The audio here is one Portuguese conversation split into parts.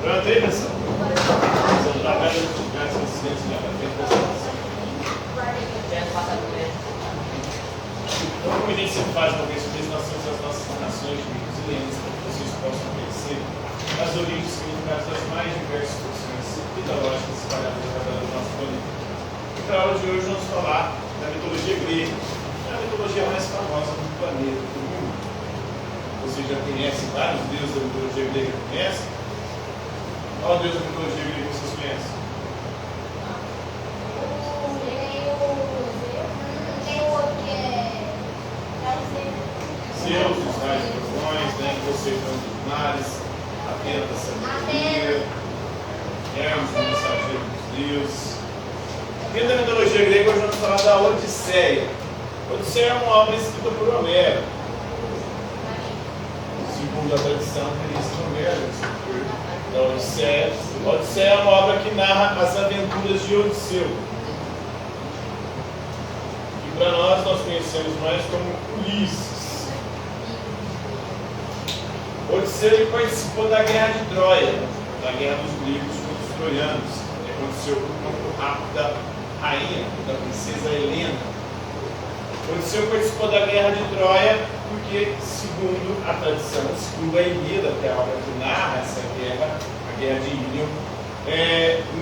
Pronto aí, pessoal? São trabalhos de diversos incidentes já para frente dessa nação. Então, como a gente sempre faz uma vez por mês, nós temos as nossas nações de micos e lendas para que vocês possam conhecer as origens e significados das mais diversas porções mitológicas espalhadas ao redor do nosso planeta. E para a aula de hoje, vamos falar da mitologia grega, a mitologia mais famosa do planeta, do mundo. Vocês já conhecem vários deuses da mitologia grega, conhecem? Qual deus da mitologia grega vocês conhecem? Zeus, os raios e trovões, né? Poseidon dos mares, Atena da sabedoria, Hermes, o mensageiro dos deuses. Dentro da mitologia grega, hoje vamos falar da Odisseia. Odisseia é uma obra escrita por Homero. Segundo a tradição, teria sido Homero, da Odisseia. A Odisseia é uma obra que narra as aventuras de Odisseu. E para nós conhecemos mais como Ulisses. Odisseu participou da guerra de Troia, da guerra dos gregos contra os troianos, que aconteceu por conta do rapto da rainha, da princesa Helena. Odisseu participou da guerra de Troia porque, segundo a tradição, segundo a Ilíada, que é a obra que narra essa guerra, a guerra de Ílion,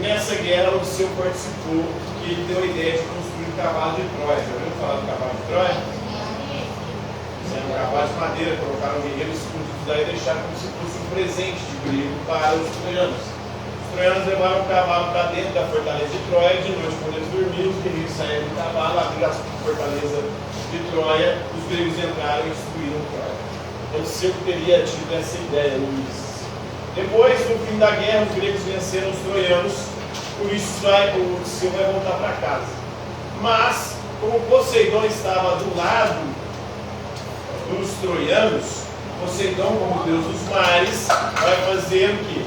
nessa guerra Odisseu participou porque ele deu a ideia de construir o cavalo de Troia. Já ouviram falar do cavalo de Troia? Um cavalo de madeira, colocaram guerreiros escondidos lá e deixaram como se fosse um presente de grego para os troianos. Os troianos levaram o cavalo para dentro da fortaleza de Troia, de noite, quando eles dormiam, os guerreiros saíram do cavalo, abriram a fortaleza de Troia, os gregos entraram e destruíram Troia. Odisseu teria tido essa ideia, Ulisses. Depois, no fim da guerra, os gregos venceram os troianos, Odisseu vai voltar para casa. Mas, como Poseidon estava do lado dos troianos, Poseidon, como deus dos mares, vai fazer o quê?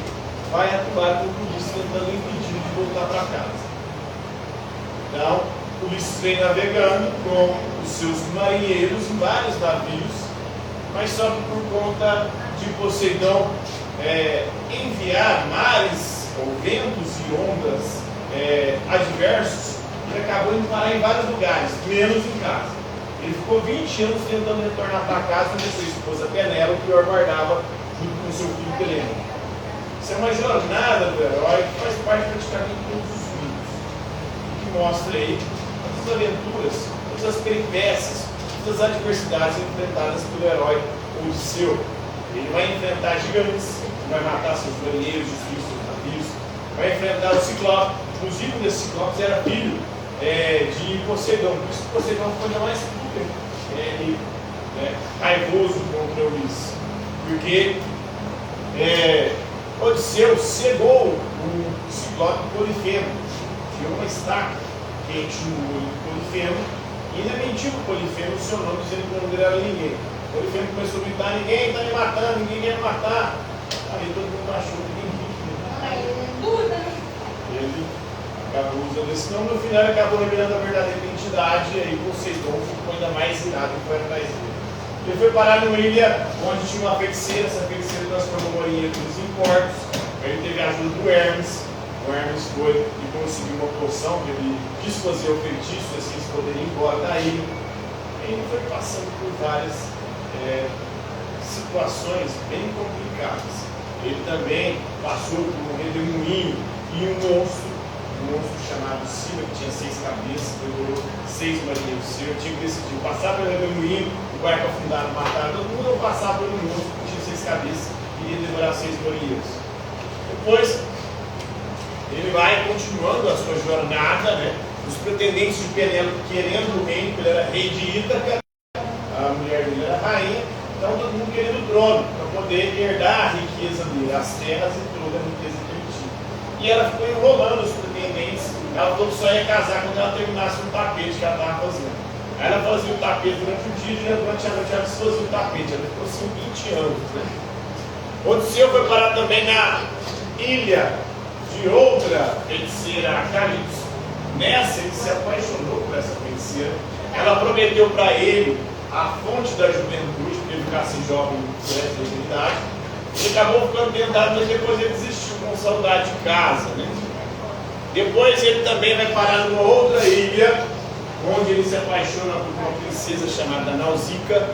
Vai atuar contra Ulisses, tentando impedir de voltar para casa. Então, Ulisses vem navegando com os seus marinheiros em vários navios, mas só que por conta de Poseidon enviar mares, ou ventos e ondas adversos, ele acabou indo parar em vários lugares, menos em casa. Ele ficou 20 anos tentando retornar para casa onde sua esposa Penélope o aguardava junto com seu filho Telêmaco. Isso é uma jornada do herói que faz parte praticamente de todos os livros, que mostra aí todas as aventuras, todas as peripécias, todas as adversidades enfrentadas pelo herói Odisseu. Ele vai enfrentar gigantes, vai matar seus marinheiros, destruir seus navios, vai enfrentar o Ciclope. Inclusive, um desses Ciclopes era filho de Poseidon, por isso que Poseidon foi ainda mais raivoso contra Ulisses, porque Odisseu cegou o Ciclope Polifemo, tirou uma estaca quente no olho do Polifemo e ainda mentiu para o Polifemo o seu nome, dizendo que o nome dele era ninguém. O Polifemo começou a gritar: ninguém está me matando, ninguém quer me matar. Aí todo mundo achou que ele acabou usando esse nome, no final ele acabou revelando a verdadeira identidade, e aí Poseidon ficou ainda mais irado e foi atrás dele. Ele foi parar numa ilha onde tinha uma feiticeira, essa feiticeira transformou marinheiros em porcos, aí ele teve a ajuda do Hermes, o Hermes foi e conseguiu uma poção que ele quis fazer o feitiço, assim eles poderiam ir embora da ilha, e ele foi passando por várias situações bem complicadas. Ele também passou por um redemoinho e um monstro chamado Sila, que tinha 6 cabeças, demorou 6 marinheiros seus, tinha que decidir passar pelo redemoinho, o barco afundado, matar todo mundo, ou passar pelo monstro que tinha 6 cabeças, e iria demorar 6 marinheiros. Depois, ele vai continuando a sua jornada, os pretendentes de Penélope querendo o reino, porque ele era rei de Ítaca, a mulher dele era rainha, então todo mundo querendo o trono, para poder herdar a riqueza dele, as terras e toda a riqueza que ele tinha. E ela ficou enrolando os pretendentes, ela falou que só ia casar quando ela terminasse um tapete que ela estava fazendo. Aí ela fazia o tapete durante o dia e durante a noite ela desfazia o tapete, ela ficou assim 20 anos. Odisseu foi parar também na ilha de outra feiticeira, a Calypso. Nessa ele se apaixonou por essa feiticeira, ela prometeu para ele a fonte da juventude, para ele ficasse jovem durante a eternidade, Ele acabou ficando tentado, mas depois ele desistiu com saudade de casa, né? Depois ele também vai parar numa outra ilha, onde ele se apaixona por uma princesa chamada Nausicaa.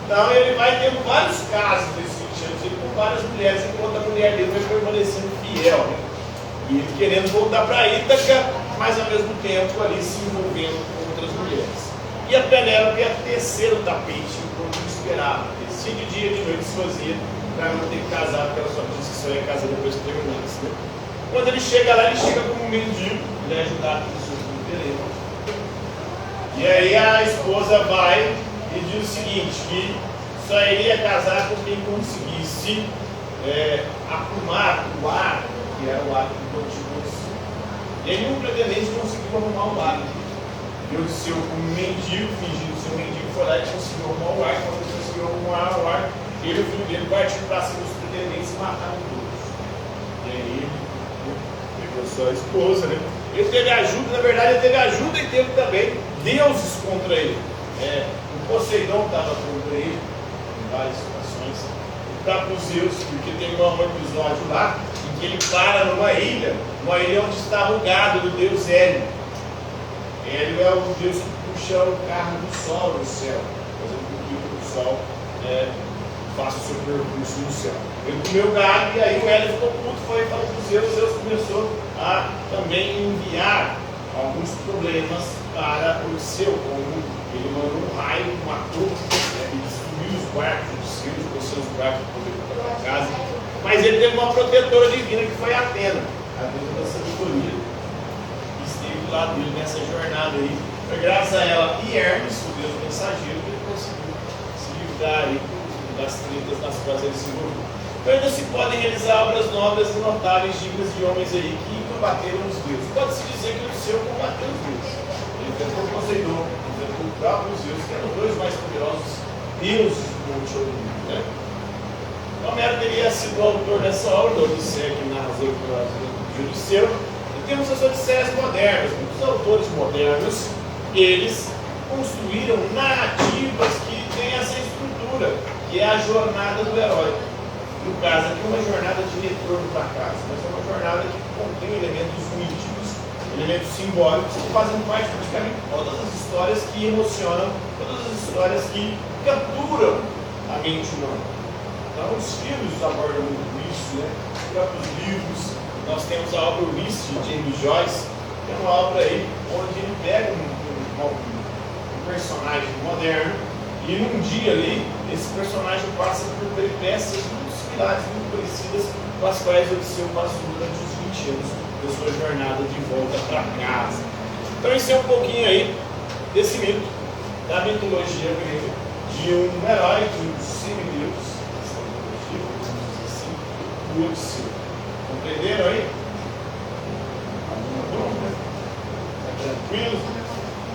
Então ele vai tendo vários casos nesses 20 anos, ele com várias mulheres, enquanto a mulher dele vai permanecendo fiel, né? E ele querendo voltar para Ítaca, mas ao mesmo tempo ali se envolvendo com outras mulheres. E a Penélope ia tecer o tapete enquanto esperava. Tecia de dia e de noite se fazia para não ter que casar, porque ela só disse que só ia casar depois que terminasse, né? Quando ele chega lá, ele chega como um mendigo, ele é ajudado pelo seu filho Telema. E aí a esposa vai e diz o seguinte, que só iria casar com quem conseguisse arrumar o ar, que era o ar do continuação. E aí nenhum pretendente conseguiu arrumar o ar. E o seu mendigo, fingindo ser um mendigo, foi lá e conseguiu arrumar o ar. Quando ele conseguiu arrumar o ar, ele e o filho dele partiram para cima dos pretendentes e mataram todos. E aí pegou sua esposa, né? Ele teve ajuda, na verdade ele teve ajuda e teve também deuses contra ele. O Poseidon estava contra ele em várias situações. O próprio Zeus, porque tem um episódio lá em que ele para numa ilha onde estava o gado do deus Hélio. Hélio é o deus que puxa o carro do sol no céu, fazendo com que o sol faça o seu percurso no céu. Ele comeu gado e aí o Hélio ficou puto, foi e falou para o Zeus começou a também enviar alguns problemas para o seu, como ele mandou um raio, matou e destruiu os barcos dos seus, deixou os barcos para poder ir para casa. Mas ele teve uma protetora divina que foi Atena, a deusa da sabedoria, que esteve do lado dele nessa jornada aí. Foi graças a ela e Hermes, o deus mensageiro, que ele conseguiu se livrar aí das tretas nas quais ele se envolveu. Então ainda se podem realizar obras nobres e notáveis, dignas de homens aí que combateram os deuses. Pode-se dizer que o seu combateu os deuses. Ele enfrentou o Poseidon, enfrentou o próprio Zeus, que eram os dois mais poderosos deuses do Monte Olimpo, né? Homero teria sido o autor dessa obra, da Odisseia, que narra as 8 horas de Odisseu. E temos as Odisseias modernas. Muitos autores modernos, eles construíram narrativas que têm essa estrutura, que é a jornada do herói. No caso aqui, uma jornada de retorno para casa, mas é uma jornada que contém elementos míticos, elementos simbólicos, que fazem parte praticamente de todas as histórias que emocionam, todas as histórias que capturam a mente humana. Então, os filmes abordam muito isso, né? Os próprios livros. Nós temos a obra Ulisses, de James Joyce, que é uma obra aí onde ele pega um personagem moderno e num dia ali, esse personagem passa por peripécias muito similares, muito parecidas com as quais Odisseu passou durante os 20 anos da sua jornada de volta para casa. Então, isso é um pouquinho aí desse mito, da mitologia grega, de um herói, de um semideus, o Odisseu. Compreenderam aí? Tá bom, né? Tá tranquilo?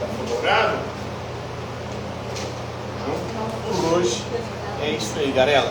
Tá favorável? Então, por hoje é isso aí, galera.